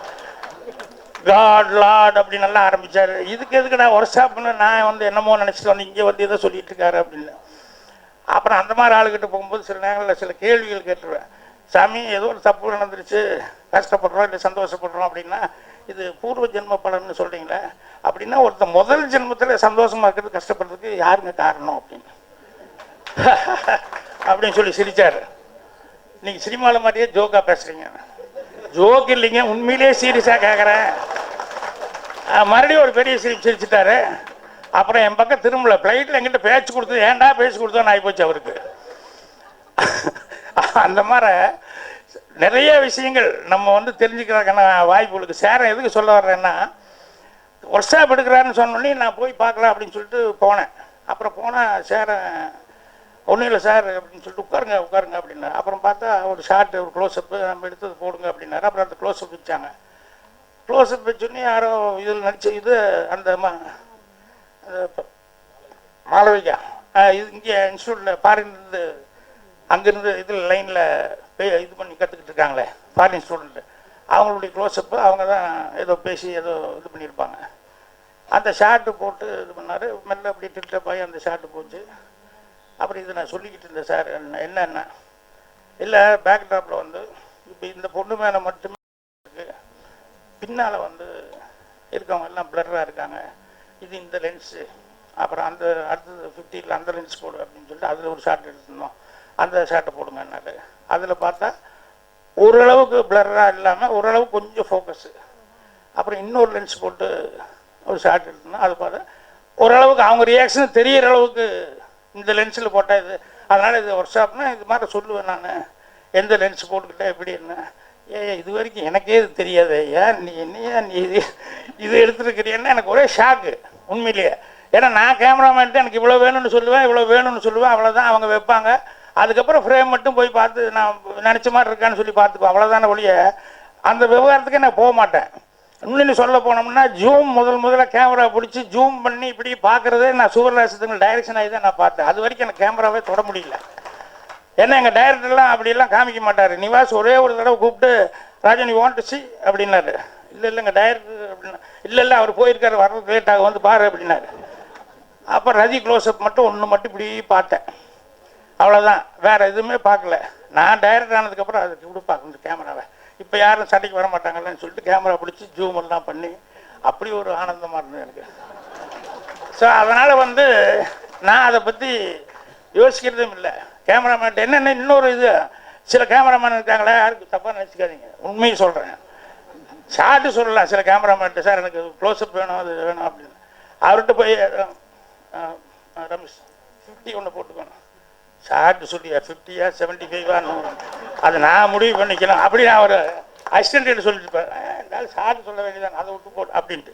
காட் லார்ட் அப்படின்னு நல்லா ஆரம்பித்தார். இதுக்கு எதுக்கு நான் ஒர்க் ஷாப்னு நான் வந்து என்னமோ நினச்சிட்டு வந்து இங்கே வந்து எதை சொல்லிட்டு இருக்காரு அப்படின்னு. அப்புறம் அந்த மாதிரி ஆளுகிட்ட போகும்போது சில நேரங்களில் சில கேள்விகள் கேட்டுருவேன். சாமி ஏதோ ஒரு தப்பு நடந்துருச்சு, கஷ்டப்படுறோம் இல்லை சந்தோஷப்படுறோம் அப்படின்னா இது பூர்வ ஜென்ம பலன்னு சொல்கிறீங்களே அப்படின்னா ஒருத்தர் முதல் ஜென்மத்தில் சந்தோஷமாக இருக்கிறது கஷ்டப்படுறதுக்கு யாருங்க காரணம் அப்படின்னு சொல்லி சிரித்தார். நீங்கள் சினிமாவில் மாதிரியே ஜோக்காக பேசுகிறீங்க. ஜோக் இல்லைங்க, உண்மையிலேயே சீரியஸாக கேட்குறேன். மறுபடியும் ஒரு பெரிய சிரிச்சிட்டாரு. அப்புறம் என் பக்கம் திரும்பல. ஃப்ளைட்டில் எங்கிட்ட பேச்சு கொடுத்தது ஏன்டா பேச்சு கொடுத்தோன்னு ஆகிப்போச்சு அவருக்கு. அந்த மாதிரி நிறைய விஷயங்கள் நம்ம வந்து தெரிஞ்சுக்கிறதுக்கான வாய்ப்புகளுக்கு சேர எதுக்கு சொல்ல வர்றேன்னா, ஒர்க் ஷாப் எடுக்கிறாருன்னு சொன்னோடனே நான் போய் பார்க்கலாம் அப்படின்னு சொல்லிட்டு போனேன். அப்புறம் போனால் சேர ஒன்றும் இல்லை சார் அப்படின்னு சொல்லிட்டு உட்காருங்க அப்படின்னா, அப்புறம் பார்த்தா ஒரு ஷார்ட் ஒரு க்ளோஸ்அப்பு நம்ம எடுத்தது போடுங்க அப்படின்னாரு. அப்புறம் அந்த க்ளோஸ்அப் வச்சாங்க. க்ளோஸ்அப் வச்சோடனே யாரோ இதில் நடிச்ச இது அந்த மாளவிகா இது இங்கே இன்ஸ்டியூட்டில் ஃபாரின்லேருந்து அங்கேருந்து இதில் லைனில் இது பண்ணி கற்றுக்கிட்டு இருக்காங்களே ஃபாரின் ஸ்டூடெண்ட்டு, அவங்களுடைய க்ளோஸ்அப்பு அவங்க தான் ஏதோ பேசி ஏதோ இது பண்ணியிருப்பாங்க. அந்த ஷார்ட்டு போட்டு இது பண்ணார். மெல்ல அப்படி டில்டப் ஆகி அந்த ஷார்ட்டு போச்சு. அப்புறம் இது நான் சொல்லிக்கிட்டு இருந்தேன் சார் என்னென்ன இல்லை பேக் ட்ராப்பில் வந்து இப்போ இந்த பொண்ணு மேலே மட்டுமே இருக்குது, பின்னால் வந்து இருக்கவங்க எல்லாம் பிளர்ராக இருக்காங்க, இது இந்த லென்ஸு, அப்புறம் அந்த அடுத்தது 50ல் அந்த லென்ஸ் போடு அப்படின்னு சொல்லிட்டு அதில் ஒரு ஷார்ட் எடுத்துருந்தோம், அந்த ஷார்ட்டை போடுங்கன்னாரு. அதில் பார்த்தா ஓரளவுக்கு பிளர்ராக இல்லாமல் ஓரளவு கொஞ்சம் ஃபோக்கஸு. அப்புறம் இன்னொரு லென்ஸ் போட்டு ஒரு ஷார்ட் எடுத்தோம்னா அது பார்த்தா ஓரளவுக்கு அவங்க ரியாக்ஷன் தெரிகிற அளவுக்கு இந்த லென்ஸில் போட்டால் இது. அதனால் இது ஒர்க் ஷாப்னா இது மாதிரி சொல்லுவேன் நான், எந்த லென்ஸ் போட்டுக்கிட்டேன் எப்படி என்ன. இது வரைக்கும் எனக்கே இது தெரியாது, ஏன் நீ என்னையா நீ இது எடுத்துருக்கிறியன்னா எனக்கு ஒரே ஷாக்கு உண்மையிலேயே. ஏன்னா நான் கேமராமேன்ட்டு எனக்கு இவ்வளோ வேணும்னு சொல்லுவேன், இவ்வளோ வேணும்னு சொல்லுவேன், அவ்வளோதான் அவங்க வைப்பாங்க. அதுக்கப்புறம் ஃப்ரேம் மட்டும் போய் பார்த்து நான் நினச்ச மாதிரி இருக்கான்னு சொல்லி பார்த்துக்குவேன், அவ்வளோதான ஒழிய அந்த விவகாரத்துக்கே நான் போக மாட்டேன். இன்னும் சொல்ல போனோம்னா ஜூம் முதல்ல கேமரா பிடிச்சி ஜூம் பண்ணி இப்படி பார்க்குறதே நான் சூரியராசத்துக்கு டைரக்ஷன் ஆகி தான் நான் பார்த்தேன். அது வரைக்கும் எனக்கு கேமராவே தொட முடியல. ஏன்னா எங்கள் டைரக்டர்லாம் அப்படிலாம் காமிக்க மாட்டார். நிவாஸ் ஒரே ஒரு தடவை கூப்பிட்டு ராஜா நீ வாண்ட் டு சி அப்படின்னாரு. இல்லைங்க டைரக்டர் அப்படின்னா இல்லை அவர் போயிருக்காரு வர்றது லேட்டாக வந்து பாரு அப்படின்னாரு. அப்போ ரதி க்ளோஸ்அப் மட்டும் ஒன்று மட்டும் இப்படி பார்த்தேன், அவ்வளோதான், வேறு எதுவுமே பார்க்கல. நான் டைரக்டர் ஆனதுக்கப்புறம் அதுக்கு இப்படி பார்க்கணும் கேமராவை. இப்போ யாரும் சண்டைக்கு வர மாட்டாங்கன்னு சொல்லிட்டு கேமரா பிடிச்சி ஜூம் எல்லாம் பண்ணி அப்படி ஒரு ஆனந்தமாக இருந்தது எனக்கு. ஸோ அதனால் வந்து நான் அதை பற்றி யோசிக்கிறதும் இல்லை. கேமராமேன் என்னென்ன இன்னொரு இது சில கேமராமேன் இருக்காங்களே, யாருக்கு தப்பாக நினச்சிக்காதீங்க, உண்மையை சொல்கிறேன். ஷார்ட்டு சொல்லலாம் சில கேமராமேன்ட்டு, சார் எனக்கு க்ளோஸ்அப் வேணும் அது வேணும் அப்படின்னு. அவர்கிட்ட போய் ரமேஷ் 50 ஒன்று போட்டுக்கணும், ஷார்ட்டு சொல்லியா 50யா 75வா அது நான் முடிவு பண்ணிக்கலாம் அப்படி நான் ஒரு அசிஸ்டன்ட் சொல்லிட்டுருப்பேன். இருந்தாலும் ஷார்ட்டு சொல்ல வேண்டியதான், அதை விட்டு போட்டு அப்படின்ட்டு.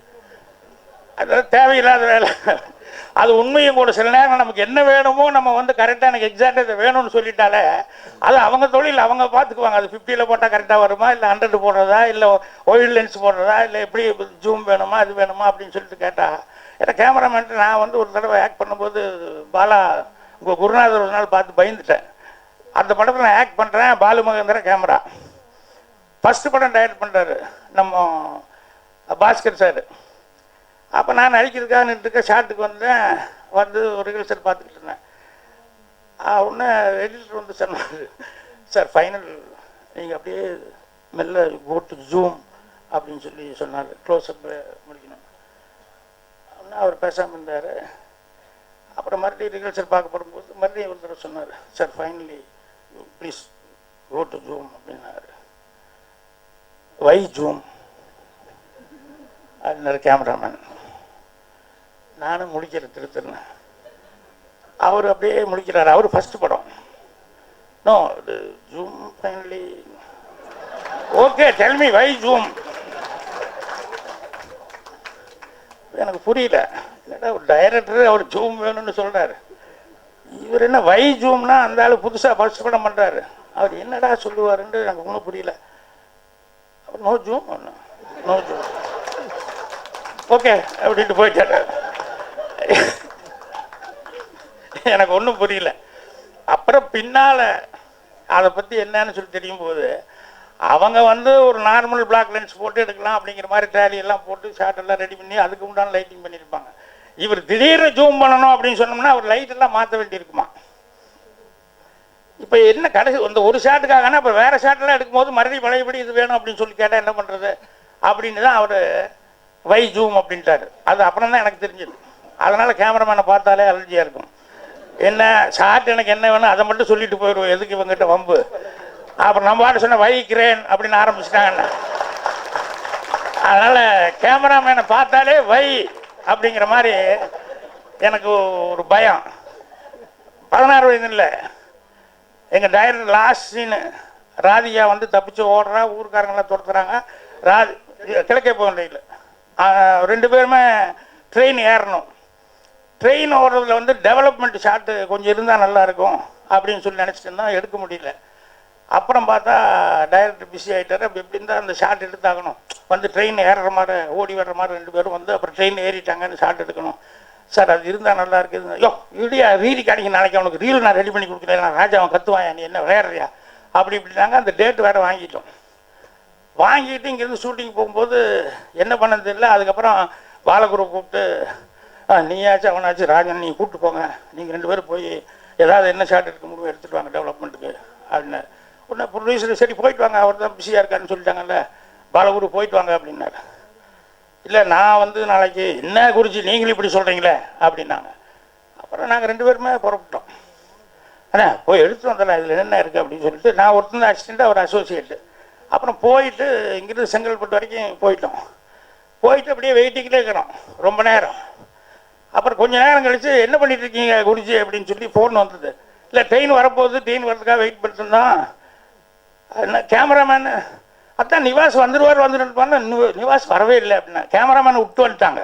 அது தேவையில்லாத வேலை. அது உண்மையும் கூட. சில நேரம் நமக்கு என்ன வேணுமோ நம்ம வந்து கரெக்டாக எனக்கு எக்ஸாக்டாக இதை வேணும்னு சொல்லிட்டாலே அது அவங்க தொழில் அவங்க பார்த்துக்குவாங்க. அது 50ல் போட்டால் கரெக்டாக வருமா, இல்லை 100 போடுறதா, இல்லை ஒயில் லென்ஸ் போடுறதா, இல்லை எப்படி ஜூம் வேணுமா அது வேணுமா அப்படின்னு சொல்லிட்டு கேட்டால். ஏன்னா கேமராமேன்ட்டு நான் வந்து ஒரு தடவை ஆக்ட் பண்ணும்போது பாலா உங்கள் குருநாதர் ஒரு நாள் பார்த்து பயந்துட்டேன். அந்த படத்தில் நான் ஆக்ட் பண்ணுறேன், பாலு மகேந்திர கேமரா. ஃபஸ்ட்டு படம் டைரக்ட் பண்ணுறாரு நம்ம பாஸ்கர் சார். அப்போ நான் நடிக்கிறதுக்காக நின்றுக்க ஷார்ட்டுக்கு வந்தேன். வந்து ஒரு ரிஹர்சல் பார்த்துக்கிட்டு இருந்தேன். உடனே எடிட்டர் வந்து சொன்னார், சார் ஃபைனல் நீங்கள் அப்படியே மெல்ல போட்டு ஜூம் அப்படின்னு சொல்லி சொன்னார், க்ளோஸ்அப் முடிக்கணும். அப்படின்னா அவர் பேசாமல் இருந்தார். அப்புறம் மறுபடியும் ரிஹர்சல் பார்க்க போடும்போது மறுபடியும் ஒரு தடவை சொன்னார், sir finally please go to zoom அப்படின்னாரு. வை ஜூம் அப்படின்னாரு கேமராமேன். நானும் முடிக்கிற திருத்திருந்தேன். அவர் அப்படியே முடிக்கிறார். அவர் ஃபஸ்ட்டு படம். நோ இது zoom finally okay tell me why zoom. எனக்கு புரியல, என்னடா ஒரு டைரக்டர் அவர் ஜூம் வேணும்னு சொல்கிறாரு, இவர் என்ன வை ஜூம்னா அந்த ஆள் புதுசாக ஃபஸ்ட் படம் பண்ணுறாரு, அவர் என்னடா சொல்லுவாருன்னு எனக்கு ஒன்றும் புரியல. அவர் no zoom no zoom okay அப்படின்ட்டு போயிட்டாரு. எனக்கு ஒன்றும் புரியல. அப்புறம் பின்னால் அதை பற்றி என்னன்னு சொல்லி தெரியும் போது அவங்க வந்து ஒரு நார்மல் பிளாக் லென்ஸ் போட்டு எடுக்கலாம் அப்படிங்கிற மாதிரி டேலி எல்லாம் போட்டு ஷார்ட் எல்லாம் ரெடி பண்ணி அதுக்கு உண்டான லைட்டிங் பண்ணியிருப்பாங்க. இவர் திடீர்னு ஜூம் பண்ணணும் அப்படின்னு சொன்னோம்னா அவர் லைட் எல்லாம் மாற்ற வேண்டியிருக்குமா. இப்போ என்ன கடைசி இந்த ஒரு ஷாட்டுக்காகனா இப்போ வேறு ஷாட்டெல்லாம் எடுக்கும்போது மறுபடியும் பழையபடி இது வேணும் அப்படின்னு சொல்லி கேட்டால் என்ன பண்ணுறது அப்படின்னு தான் அவர் வை ஜூம் அப்படின்ட்டார். அது அப்புறம் தான் எனக்கு தெரிஞ்சது. அதனால் கேமராமேனை பார்த்தாலே அலர்ஜியாக இருக்கும். என்ன ஷார்ட் எனக்கு என்ன வேணும் அதை மட்டும் சொல்லிட்டு போயிடுவோம், எதுக்கு இவங்ககிட்ட வம்பு. அப்புறம் நம்ம பாட்டு சொன்ன வைக்கிறேன் அப்படின்னு ஆரம்பிச்சிட்டாங்கண்ணா. அதனால் கேமராமேனை பார்த்தாலே வை அப்படிங்கிற மாதிரி எனக்கு ஒரு பயம். 16 வயது இல்லை எங்கள் டைரக்டர் லாஸ்ட் சீனு ராதிகா வந்து தப்பிச்சு ஓடுறா, ஊருக்காரங்களாம் துரத்துறாங்க. கிழக்கே போக ரயில் 2 பேருமே ட்ரெயின் ஏறணும். ட்ரெயின் ஓடுறதுல வந்து டெவலப்மெண்ட் ஷாட்டு கொஞ்சம் இருந்தால் நல்லாயிருக்கும் அப்படின்னு சொல்லி நினச்சிட்டு இருந்தால் எடுக்க முடியல. அப்புறம் பார்த்தா டைரக்டர் பிஸி ஆகிட்டார். அப்படி எப்படி இருந்தால் அந்த ஷாட் எடுத்தாகணும். வந்து ட்ரெயின் ஏறுற மாதிரி ஓடி வர்ற மாதிரி 2 பேரும் வந்து அப்புறம் ட்ரெயின் ஏறிட்டாங்கன்னு ஷாட் எடுக்கணும். சார் அது இருந்தால் நல்லா இருக்குது. யோ இடியா ரீல் கிடைக்கும், நாளைக்கு அவனுக்கு ரீல் நான் ரெடி பண்ணி கொடுக்குறேன், நான் ராஜா அவன் கற்றுவான், நீ என்ன விளையாடுறியா அப்படி இப்படினாங்க. அந்த டேட் வேறு வாங்கிட்டோம். வாங்கிட்டு இங்கேருந்து ஷூட்டிங் போகும்போது என்ன பண்ணது தெரியல. அதுக்கப்புறம் பாலகுரு கூப்பிட்டு நீயாச்சும் அவனாச்சும் ராஜன் நீ கூப்பிட்டு போங்க, நீங்கள் 2 பேரும் போய் ஏதாவது என்ன ஷாட் எடுக்க முடியும் எடுத்துகிட்டு வாங்க டெவலப்மெண்ட்டுக்கு அப்படின்னு. உடனே ப்ரொடியூசர் சரி போயிட்டு வாங்க, அவர் தான் பிஸியாக இருக்காருன்னு சொல்லிட்டாங்கல்ல, பாலகுரு போயிட்டு வாங்க அப்படின்னாரு. இல்லை நான் வந்து நாளைக்கு என்ன குறித்து நீங்களும் இப்படி சொல்கிறீங்களே அப்படின்னாங்க. அப்புறம் நாங்கள் 2 பேருமே புறப்பட்டோம். அண்ணா போய் எடுத்து வந்தலாம், இதில் என்ன இருக்குது அப்படின்னு சொல்லிட்டு நான் ஒருத்தர் அசிஸ்டண்ட்டு, அவர் அசோசியேட்டு. அப்புறம் போயிட்டு இங்கிருந்து செங்கல்பட்டு வரைக்கும் போயிட்டோம். போயிட்டு அப்படியே வெயிட்டிங்கில் இருக்கிறோம் ரொம்ப நேரம். அப்புறம் கொஞ்சம் நேரம் கழித்து என்ன பண்ணிட்டு இருக்கீங்க குருஜி அப்படின்னு சொல்லி ஃபோன் வந்தது. இல்லை ட்ரெயின் வரப்போகுது, ட்ரெயின் வரதுக்காக வெயிட் பண்ணிட்டுருந்தோம். என்ன கேமராமேனு அதான் நிவாஸ் வந்துருவான்னு நிவாஸ் வரவே இல்லை அப்படின்னா கேமராமேனை விட்டு வந்துட்டாங்க.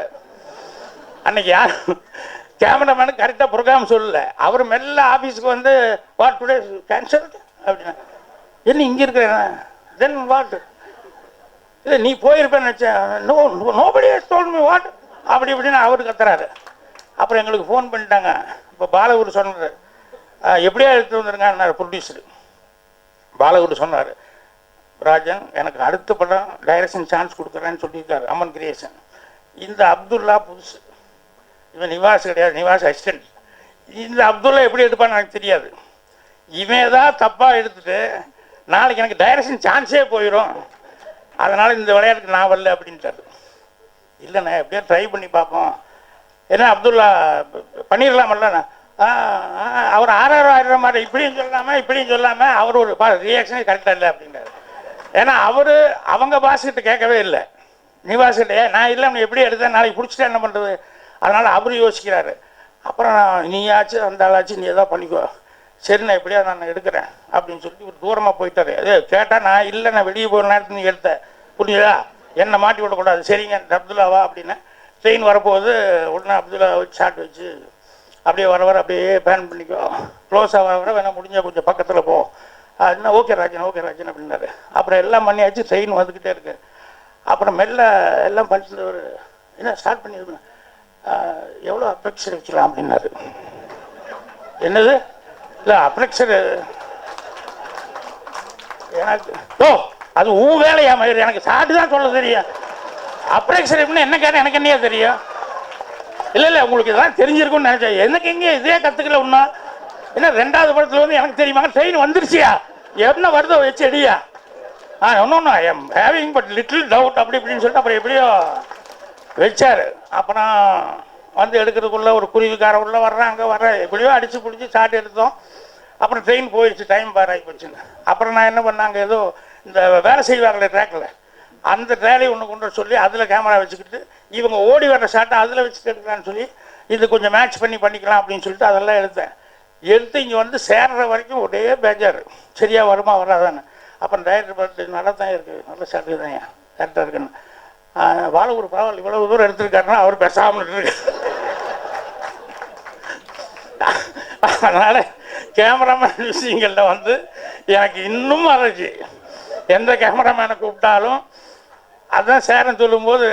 அன்னைக்கு யார் கேமராமேனு கரெக்டாக ப்ரோக்ராம் சொல்லலை. அவர் மெல்ல ஆஃபீஸுக்கு வந்து வாட் டுடே கேன்சல் அப்படின்னா என்ன இங்கே இருக்கிறேன் தென் வாட் இல்லை நீ போயிருப்பேன்னு நினச்சேன். நோபடி டோல்ட் மீ வாட் அப்படி இப்படின்னு அவர் கத்துறாரு. அப்புறம் எங்களுக்கு ஃபோன் பண்ணிட்டாங்க. இப்போ பாலகுரு சொன்னார் எப்படியா எடுத்து வந்துருங்கன்னாரு ப்ரொடியூசரு. பாலகுரு சொன்னார் ராஜன் எனக்கு அடுத்த படம் டைரக்ஷன் சான்ஸ் கொடுக்குறேன்னு சொல்லியிருக்காரு அம்மன் கிரியேஷன். இந்த அப்துல்லா புதுசு, இவன் நிவாஸ் கிடையாது, நிவாஸ் அசிஸ்டன்ட். இந்த அப்துல்லா எப்படி எடுப்பான்னு எனக்கு தெரியாது. இவன் தான் தப்பாக எடுத்துட்டு நாளைக்கு எனக்கு டைரக்ஷன் சான்ஸே போயிடும், அதனால் இந்த விளையாட்டுக்கு நான் வரல அப்படின்ட்டாரு. இல்லைண்ணே எப்படியா ட்ரை பண்ணி பார்ப்போம். ஏன்னா அப்துல்லா பண்ணிடலாமல்ல, அவர் ஆயிரம் மாதிரி இப்படியும் சொல்லாமல் அவர் ஒரு ரியாக்ஷனே கரெக்டாக இல்லை அப்படின்றாரு. ஏன்னா அவங்க பாஸ்கிட்ட கேட்கவே இல்லை, நிவாஸ்கிட்டே நான் இல்லை எப்படி எடுத்தேன் நாளைக்கு பிடிச்சிட்டா என்ன பண்ணுறது, அதனால் அவர் யோசிக்கிறாரு. அப்புறம் நீயாச்சும் அந்த ஆளாச்சும் நீ எதாவது பண்ணிக்கோ, சரி நான் எப்படியா நான் எடுக்கிறேன் அப்படின்னு சொல்லி ஒரு தூரமாக போயிட்டாரு. அதே கேட்டால் நான் இல்லை நான் வெளியே போகிற நேரத்துக்கு நீ எடுத்தேன் புரியுதா, என்னை மாட்டி விடக்கூடாது, சரிங்க அப்துல்லாவா அப்படின்னு. ட்ரெயின் வரப்போகுது, உடனே அப்துல்லா வச்சு ஷாட் வச்சு அப்படியே வர அப்படியே பேன் பண்ணிக்கோ, க்ளோஸாக வர வேணால் முடிஞ்சால் கொஞ்சம் பக்கத்தில் போ, என்ன ஓகே ராஜன் அப்படின்னாரு. அப்புறம் எல்லாம் பண்ணியாச்சு, ட்ரெயின் வந்துக்கிட்டே இருக்கு. அப்புறம் மெல்ல எல்லாம் பண்ணிட்டு ஒரு என்ன ஸ்டார்ட் பண்ணிடுங்க, எவ்வளோ அப்ரெக்சர் வச்சுக்கலாம் அப்படின்னாரு. என்னது இல்லை அப்ரெக்சரு எனக்கு அது வேலையா மயிர், எனக்கு ஷார்ட் தான் சொல்ல தெரியும், அப்ரெக்சர் எப்படின்னா என்ன கேட்டால் எனக்கு என்னையா தெரியும். இல்லை உங்களுக்கு இதெல்லாம் தெரிஞ்சிருக்கும்னு நினச்சேன், எனக்கு எங்கே இதே கற்றுக்கல ஒன்றா. ஏன்னா 2வது படத்தில் வந்து எனக்கு தெரியுமா ட்ரெயின் வந்துருச்சியா என்ன வருதோ வச்சு அடியா ஒன்றும் I am having but little doubt அப்படி இப்படின்னு சொல்லிட்டு அப்புறம் எப்படியோ வச்சார். அப்புறம் வந்து எடுக்கிறதுக்குள்ளே ஒரு குருவிக்கார உள்ளே வர்றாங்க எப்படியோ அடித்து பிடிச்சி ஷாட் எடுத்தோம். அப்புறம் ட்ரெயின் போயிடுச்சு, டைம் பார் ஆகி போச்சுன்னு. அப்புறம் நான் என்ன பண்ணாங்க, ஏதோ இந்த வேலை செய்வாங்களே ட்ராக்கில் அந்த ட்ராலி ஒன்று கொண்டு வர சொல்லி அதில் கேமரா வச்சுக்கிட்டு இவங்க ஓடி வர்ற ஷாட்டை அதில் வச்சுட்டு எடுக்கலான்னு சொல்லி இது கொஞ்சம் மேட்ச் பண்ணிக்கலாம் அப்படின்னு சொல்லிட்டு அதெல்லாம் எடுத்து இங்கே வந்து சேர்ற வரைக்கும் ஒரே பேஜார், சரியாக வருமா வராதானே. அப்புறம் டைரக்டர் பார்த்து நல்லா தான் இருக்குது, நல்ல ஷாட்டு தான் கரெக்டாக இருக்குன்னு. பாலகுரு பரவாயில்ல இவ்வளவு தூரம் எடுத்துருக்காருன்னா அவர் பேசாமல் இருக்கு. அதனால் கேமராமேன் விஷயங்களில் வந்து எனக்கு இன்னும் மறைச்சி எந்த கேமராமேனை கூப்பிட்டாலும் அதுதான் சேரன் சொல்லும்போது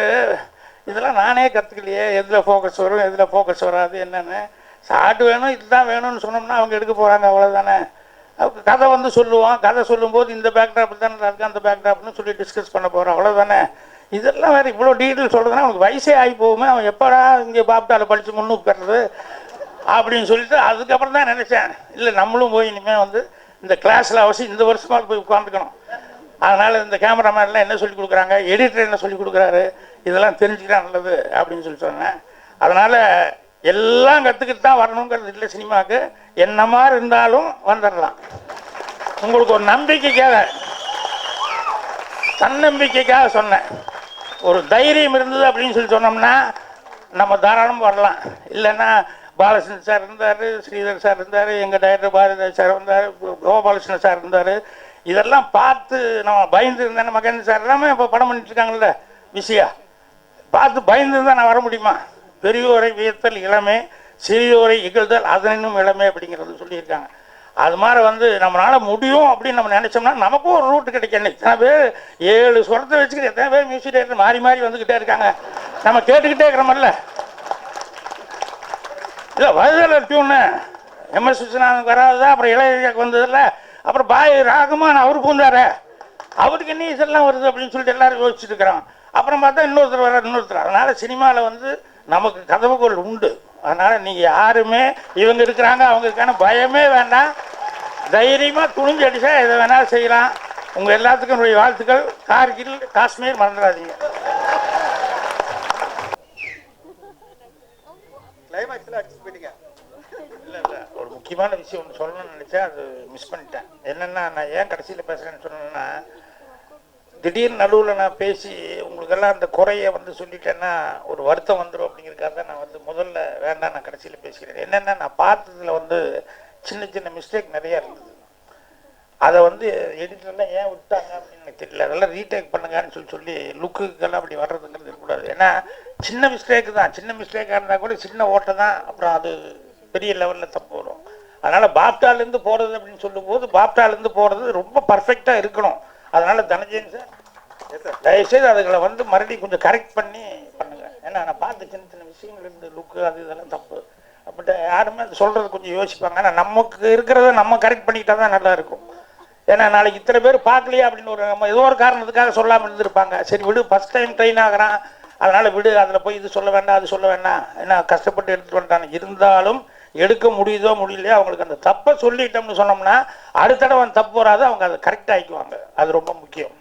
இதெல்லாம் நானே கற்றுக்கலையே, எதில் ஃபோக்கஸ் வரும் எதில் ஃபோக்கஸ் வராது என்னென்னு. ஷார்ட் வேணும் இதுதான் வேணும்னு சொன்னோம்னா அவங்க எடுக்க போகிறாங்க அவ்வளோதானே. கதை வந்து சொல்லுவோம், கதை சொல்லும்போது இந்த பேக்ட்ராப் தானே இருக்குது அந்த பேக்ட்ராப்னு சொல்லி டிஸ்கஸ் பண்ண போகிறோம் அவ்வளோதானே. இதெல்லாம் வேறு இவ்வளோ டீட்டெயில் சொல்கிறதுனா அவனுக்கு வயசே ஆகி போகுமே, அவன் எப்படா இங்கே பாப்டாவில் படித்து முன்னுக்கு பெறது அப்படின்னு சொல்லிட்டு அதுக்கப்புறம் தான் நினச்சேன், இல்லை நம்மளும் போய் இனிமேல் வந்து இந்த கிளாஸில் அவசியம் இந்த வருஷமாக போய் உட்காந்துக்கணும். அதனால் இந்த கேமராமேன்லாம் என்ன சொல்லி கொடுக்குறாங்க, எடிட்டர் என்ன சொல்லி கொடுக்குறாரு, இதெல்லாம் தெரிஞ்சுக்கிட்டா நல்லது அப்படின்னு சொல்லி சொன்னேன். அதனால் எல்லாம் கற்றுக்கிட்டு தான் வரணுங்கிறது இல்லை சினிமாவுக்கு, என்ன மாதிரி இருந்தாலும் வந்துடலாம். உங்களுக்கு ஒரு நம்பிக்கைக்காக தன்னம்பிக்கைக்காக சொன்னேன். ஒரு தைரியம் இருந்தது அப்படின்னு சொல்லி சொன்னோம்னா நம்ம தாராளமாக வரலாம். இல்லைன்னா பாலகிருஷ்ணன் சார் இருந்தார், ஸ்ரீதர் சார் இருந்தார், எங்கள் டைரக்டர் பாரதி சார் வந்தார், கோபாலகிருஷ்ணன் சார் இருந்தார். இதெல்லாம் பார்த்து நம்ம பயந்து இருந்தேன். மகேந்திர சார் எல்லாமே இப்போ படம் பண்ணிட்டு இருக்காங்கல்ல விஷயா, பார்த்து பயந்து இருந்தால் நான் வர முடியுமா? பெரியோரை வியத்தல் இளமே, சிறியோரை இகழ்தல் அதனும் இளமே அப்படிங்கிறது சொல்லியிருக்காங்க. அது மாதிரி வந்து நம்மளால் முடியும் அப்படின்னு நம்ம நினச்சோம்னா நமக்கும் ஒரு ரூட்டு கிடைக்கணும். எத்தனை பேர் 7 ஸ்வரத்தை வச்சுக்கிட்டு எத்தனை பேர் மியூசிக் டைரக்டர் மாறி மாறி வந்துக்கிட்டே இருக்காங்க, நம்ம கேட்டுக்கிட்டே இருக்கிறோமல்ல. இல்லை வருதல டியூனு எம்எஸ் விஸ்வநாதனுக்கு வராதுதான், அப்புறம் இளையராஜாவுக்கு வந்ததில்ல, அப்புறம் பாய் ராகமான் அவர் பூந்தார், அவருக்கு என்ன இதெல்லாம் வருது அப்படின்னு சொல்லிட்டு எல்லாரும் யோசிச்சுட்டு இருக்கிறோம். அப்புறம் பார்த்தா இன்னொருத்தர் வர இன்னொருத்தர். அதனால் சினிமாவில் வந்து நமக்கு கதவுகள் உண்டு. அதனால் நீங்கள் யாருமே இவங்க இருக்கிறாங்க அவங்க இருக்கான பயமே வேண்டாம், தைரியமாக துணிஞ்சு அடிச்சா எதை வேணாலும் செய்யலாம். உங்கள் எல்லாத்துக்கும் என்னுடைய வாழ்த்துக்கள். கார்கில் காஷ்மீர் மறந்துடாதீங்க. இல்லை ஒரு முக்கியமான விஷயம் ஒன்று சொல்லணும்னு நினச்சேன், அது மிஸ் பண்ணிட்டேன். என்னென்னா நான் ஏன் கடைசியில் பேசுகிறேன்னு சொன்னேன்னா, திடீர்னு நடுவில் நான் பேசி உங்களுக்கெல்லாம் அந்த குறையை வந்து சொல்லிட்டேன்னா ஒரு வருத்தம் வந்துடும் அப்படிங்கிறதுக்காக தான் நான் வந்து முதல்ல வேண்டாம் நான் கடைசியில் பேசிக்கிறேன். என்னென்னா நான் பார்த்ததில் வந்து சின்ன சின்ன மிஸ்டேக் நிறையா இருந்தது. அதை வந்து எடிட்டர்லாம் ஏன் விட்டாங்க அப்படின்னு எனக்கு தெரியல. அதெல்லாம் ரீடேக் பண்ணுங்கன்னு சொல்லி லுக்குக்கெல்லாம் அப்படி வர்றதுங்கிறது இருக்கக்கூடாது. ஏன்னா சின்ன மிஸ்டேக்கு தான், சின்ன மிஸ்டேக்காக இருந்தால் கூட சின்ன ஓட்டை தான், அப்புறம் அது பெரிய லெவலில் தப்பு வரும். அதனால் பாப்டாலேருந்து போகிறது அப்படின்னு சொல்லும்போது பாப்டாலேருந்து போகிறது ரொம்ப பர்ஃபெக்டாக இருக்கணும். அதனால் தனஞ்சயன் சார் தயவுசெய்து அதுகளை வந்து மறுபடியும் கொஞ்சம் கரெக்ட் பண்ணி பண்ணுங்கள். ஏன்னா நான் பார்த்த சின்ன சின்ன விஷயங்கள் இருந்து லுக்கு அது இதெல்லாம் தப்பு. அப்படி யாருமே அது சொல்கிறது கொஞ்சம் யோசிப்பாங்க. ஆனால் நமக்கு இருக்கிறத நம்ம கரெக்ட் பண்ணிக்கிட்டா தான் நல்லா இருக்கும். ஏன்னா நாளைக்கு இத்தனை பேர் பார்க்கலையா அப்படின்னு ஒரு நம்ம ஏதோ ஒரு காரணத்துக்காக சொல்லாமல் இருந்திருப்பாங்க. சரி விடு, ஃபஸ்ட் டைம் ட்ரெயின் ஆகிறான் அதனால் விடு, அதில் போய் இது சொல்ல வேண்டாம் அது சொல்ல வேண்டாம், ஏன்னா கஷ்டப்பட்டு எடுத்துகிட்டு வந்துட்டாங்க. இருந்தாலும் எடுக்க முடியுதோ முடியலையோ அவங்களுக்கு அந்த தப்பை சொல்லிட்டோம்னு சொன்னோம்னா அடுத்த தடவை அந்த தப்பு வராது, அவங்க அதை கரெக்டாக ஆக்கிக்குவாங்க. அது ரொம்ப முக்கியம்.